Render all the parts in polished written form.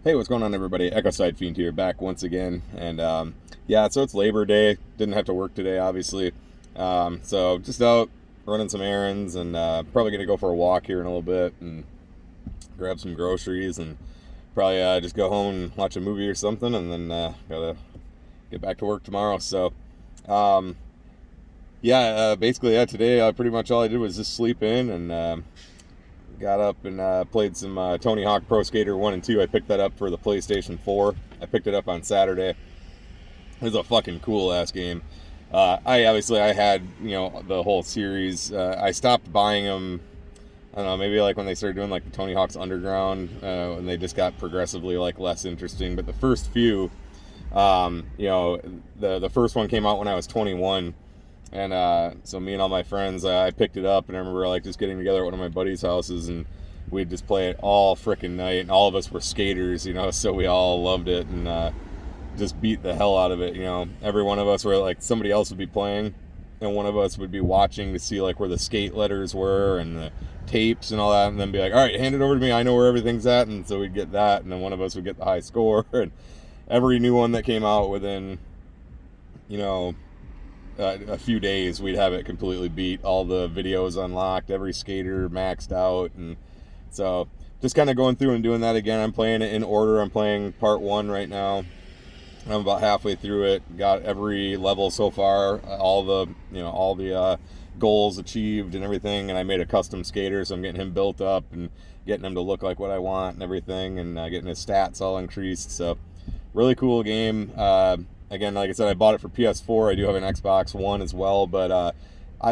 Hey, what's going on, everybody? Echoside Fiend here, back once again. And yeah, so it's Labor Day. Didn't have to work today, obviously. So just out running some errands and probably going to go for a walk here in a little bit and grab some groceries and probably just go home and watch a movie or something and then gotta get back to work tomorrow. So um, yeah, basically, yeah, today pretty much all I did was just sleep in and got up and played some Tony Hawk Pro Skater 1 and 2. I picked that up for the PlayStation 4. I picked it up on Saturday. It was a fucking cool ass game. I had, the whole series. I stopped buying them, I don't know, maybe like when they started doing like the Tony Hawk's Underground, and they just got progressively like less interesting. But the first few, the first one came out when I was 21. And so me and all my friends, I picked it up, and I remember like just getting together at one of my buddies' houses, and we'd just play it all freaking night. And all of us were skaters, so we all loved it and just beat the hell out of it. Every one of us were like somebody else would be playing, and one of us would be watching to see like where the skate letters were and the tapes and all that, and then be like, "All right, hand it over to me. I know where everything's at." And so we'd get that, and then one of us would get the high score. And every new one that came out within, a few days, we'd have it completely beat, all the videos unlocked, every skater maxed out. And so just kind of going through and doing that again. I'm playing it in order. I'm playing part 1 right now. I'm about halfway through it, got every level so far, all the goals achieved and everything. And I made a custom skater, so I'm getting him built up and getting him to look like what I want and everything, and getting his stats all increased. So really cool game. Again, like I said, I bought it for PS4. I do have an Xbox One as well, but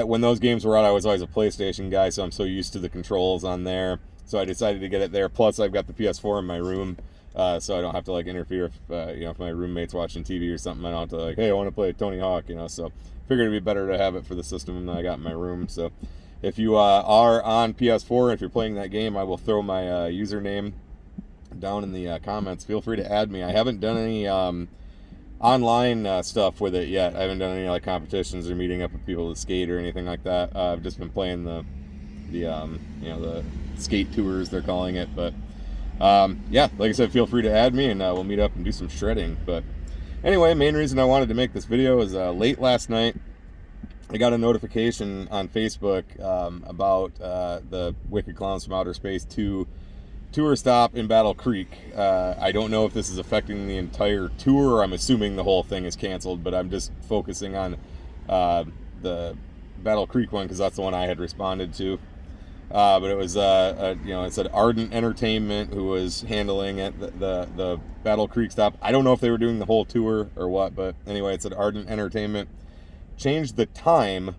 when those games were out, I was always a PlayStation guy, so I'm so used to the controls on there. So I decided to get it there. Plus, I've got the PS4 in my room, so I don't have to like interfere if my roommate's watching TV or something. I don't have to like, hey, I want to play Tony Hawk, So figured it'd be better to have it for the system that I got in my room. So if you are on PS4, if you're playing that game, I will throw my username down in the comments. Feel free to add me. I haven't done any online stuff with it yet. I haven't done any like competitions or meeting up with people to skate or anything like that. I've just been playing the skate tours, they're calling it. But yeah, like I said, feel free to add me and we'll meet up and do some shredding. But anyway, main reason I wanted to make this video is late last night I got a notification on Facebook about the Wicked Clowns from Outer Space 2 tour stop in Battle Creek. I don't know if this is affecting the entire tour. I'm assuming the whole thing is canceled, but I'm just focusing on the Battle Creek one because that's the one I had responded to. But it was, it said Ardent Entertainment who was handling it, the Battle Creek stop. I don't know if they were doing the whole tour or what, but anyway, it said Ardent Entertainment changed the time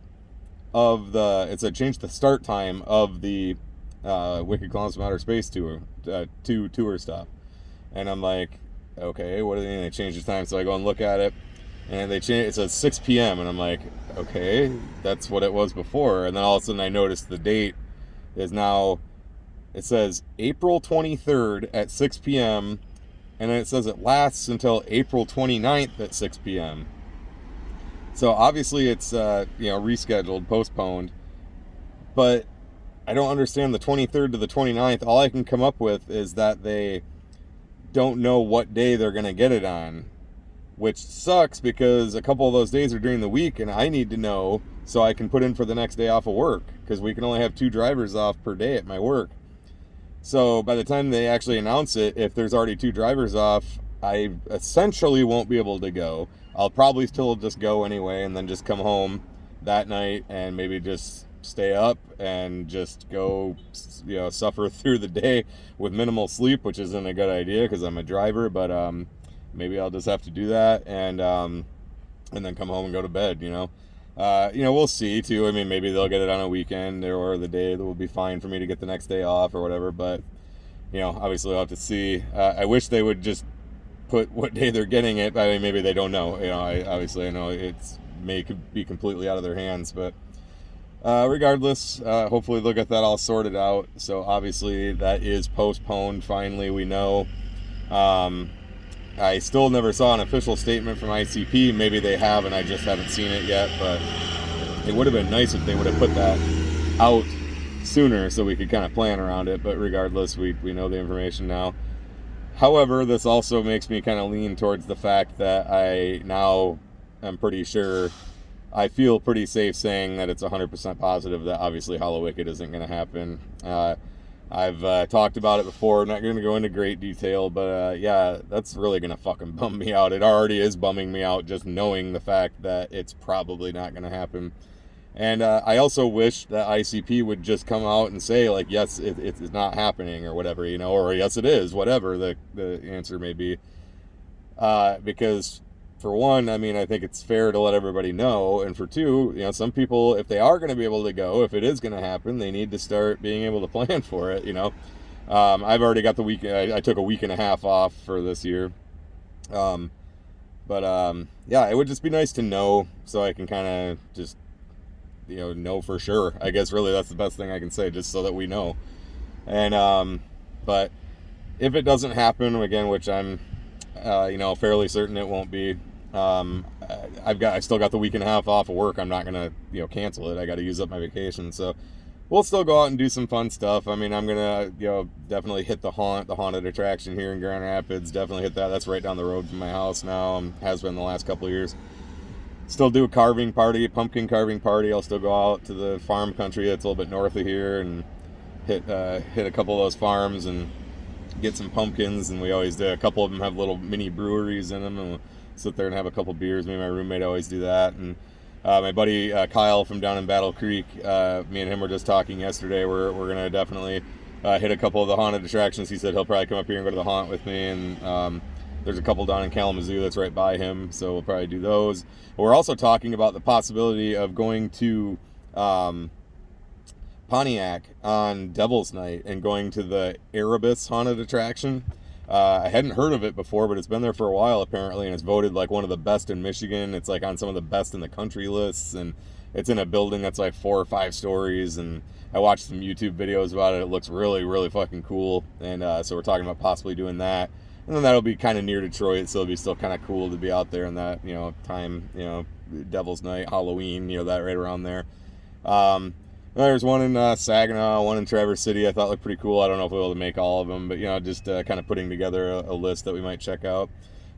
of changed the start time of the Wicked Clowns from Outer Space tour stop. And I'm like, okay, what do they mean they changed the time? So I go and look at it, and it says 6 p.m. And I'm like, okay, that's what it was before. And then all of a sudden I noticed the date is now, it says April 23rd at 6 p.m. And then it says it lasts until April 29th at 6 p.m. So obviously it's rescheduled, postponed, but I don't understand the 23rd to the 29th. All I can come up with is that they don't know what day they're going to get it on, which sucks because a couple of those days are during the week and I need to know so I can put in for the next day off of work because we can only have 2 drivers off per day at my work. So by the time they actually announce it, if there's already 2 drivers off, I essentially won't be able to go. I'll probably still just go anyway and then just come home that night and maybe just stay up and just go, suffer through the day with minimal sleep, which isn't a good idea because I'm a driver, but maybe I'll just have to do that and then come home and go to bed, we'll see too. I mean, maybe they'll get it on a weekend or the day that will be fine for me to get the next day off or whatever, but obviously we'll have to see. I wish they would just put what day they're getting it. I mean, maybe they don't know, I know it's may be completely out of their hands, but regardless, hopefully they'll get that all sorted out. So obviously that is postponed. Finally, we know. I still never saw an official statement from ICP. Maybe they have and I just haven't seen it yet, but it would have been nice if they would have put that out sooner so we could kind of plan around it. But regardless, we know the information now. However, this also makes me kind of lean towards the fact that I'm pretty sure, I feel pretty safe saying that it's 100% positive that obviously Hallowicked isn't going to happen. I've talked about it before. I'm not going to go into great detail, but yeah, that's really going to fucking bum me out. It already is bumming me out just knowing the fact that it's probably not going to happen. And I also wish that ICP would just come out and say, like, yes, it's not happening or whatever, you know, or yes, it is, whatever the answer may be. Because, for one, I mean, I think it's fair to let everybody know. And for two, you know, some people, if they are going to be able to go, if it is going to happen, they need to start being able to plan for it, you know. I've already got the week. I took a week and a half off for this year. Yeah, it would just be nice to know so I can kind of just, you know for sure. I guess really that's the best thing I can say, just so that we know. And but if it doesn't happen again, which I'm fairly certain it won't be, I still got the week and a half off of work. I'm not gonna cancel it. I got to use up my vacation, so we'll still go out and do some fun stuff. I mean, I'm gonna definitely hit the haunted attraction here in Grand Rapids. Definitely hit that. That's right down the road from my house now. Has been the last couple of years. Still do a pumpkin carving party. I'll still go out to the farm country that's a little bit north of here and hit a couple of those farms and get some pumpkins. And we always do. A couple of them have little mini breweries in them, and we'll sit there and have a couple beers. Me and my roommate always do that. And my buddy Kyle from down in Battle Creek, me and him were just talking yesterday. We're gonna definitely hit a couple of the haunted attractions. He said he'll probably come up here and go to the haunt with me, and there's a couple down in Kalamazoo that's right by him, so we'll probably do those. We're also talking about the possibility of going to Pontiac on Devil's Night and going to the Erebus haunted attraction. I hadn't heard of it before, but it's been there for a while apparently, and it's voted like one of the best in Michigan. It's like on some of the best in the country lists, and it's in a building that's like 4 or 5 stories, and I watched some YouTube videos about it. It looks really, really fucking cool, and so we're talking about possibly doing that. And then that'll be kind of near Detroit, so it'll be still kind of cool to be out there in that, time, Devil's Night, Halloween, that right around there. There's one in Saginaw, one in Traverse City I thought looked pretty cool. I don't know if we'll be able to make all of them, but, just kind of putting together a list that we might check out.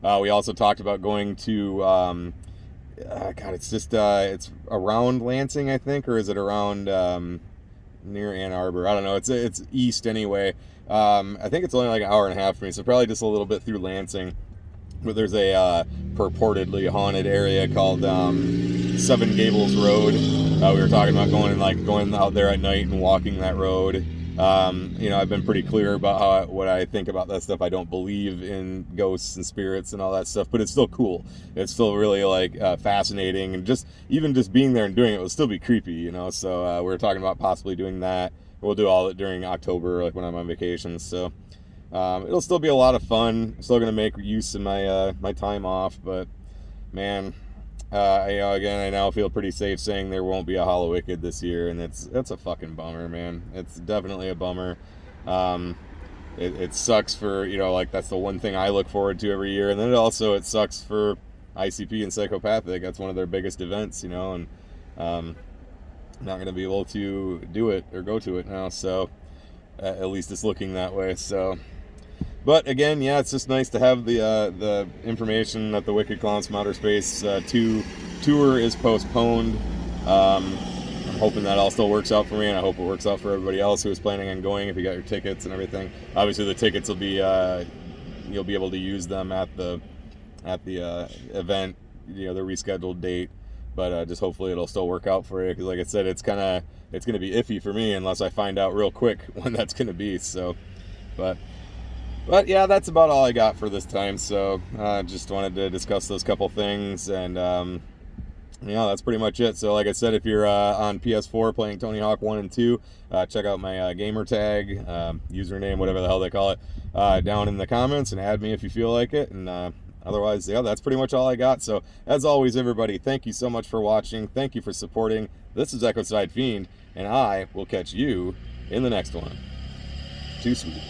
We also talked about going to, it's around Lansing, I think, or is it around near Ann Arbor? I don't know. It's east anyway. I think it's only like an hour and a half for me, so probably just a little bit through Lansing. But there's a purportedly haunted area called Seven Gables Road. We were talking about going out there at night and walking that road. I've been pretty clear about what I think about that stuff. I don't believe in ghosts and spirits and all that stuff, but it's still cool. It's still really fascinating, and just being there and doing it will still be creepy, So we were talking about possibly doing that. We'll do all of it during October, when I'm on vacation. So it'll still be a lot of fun. I'm still gonna make use of my my time off, but man, again, I now feel pretty safe saying there won't be a Hallowicked this year, and that's a fucking bummer, man. It's definitely a bummer. It sucks for that's the one thing I look forward to every year, and then it sucks for ICP and Psychopathic. That's one of their biggest events, and not going to be able to do it or go to it now, so at least it's looking that way. So, but again, yeah, it's just nice to have the information that the Wicked Clowns from Outer Space 2 tour is postponed. I'm hoping that all still works out for me, and I hope it works out for everybody else who is planning on going. If you got your tickets and everything, obviously the tickets will be you'll be able to use them at the event, the rescheduled date. But just hopefully it'll still work out for you, because like I said, it's going to be iffy for me unless I find out real quick when that's going to be. So, but yeah, that's about all I got for this time. So just wanted to discuss those couple things, and that's pretty much it. So like I said, if you're on PS4 playing Tony Hawk 1 and 2, check out my gamer tag, username, whatever the hell they call it, down in the comments, and add me if you feel like it. And otherwise, yeah, that's pretty much all I got. So, as always, everybody, thank you so much for watching. Thank you for supporting. This is Echoside Fiend, and I will catch you in the next one. Too sweet.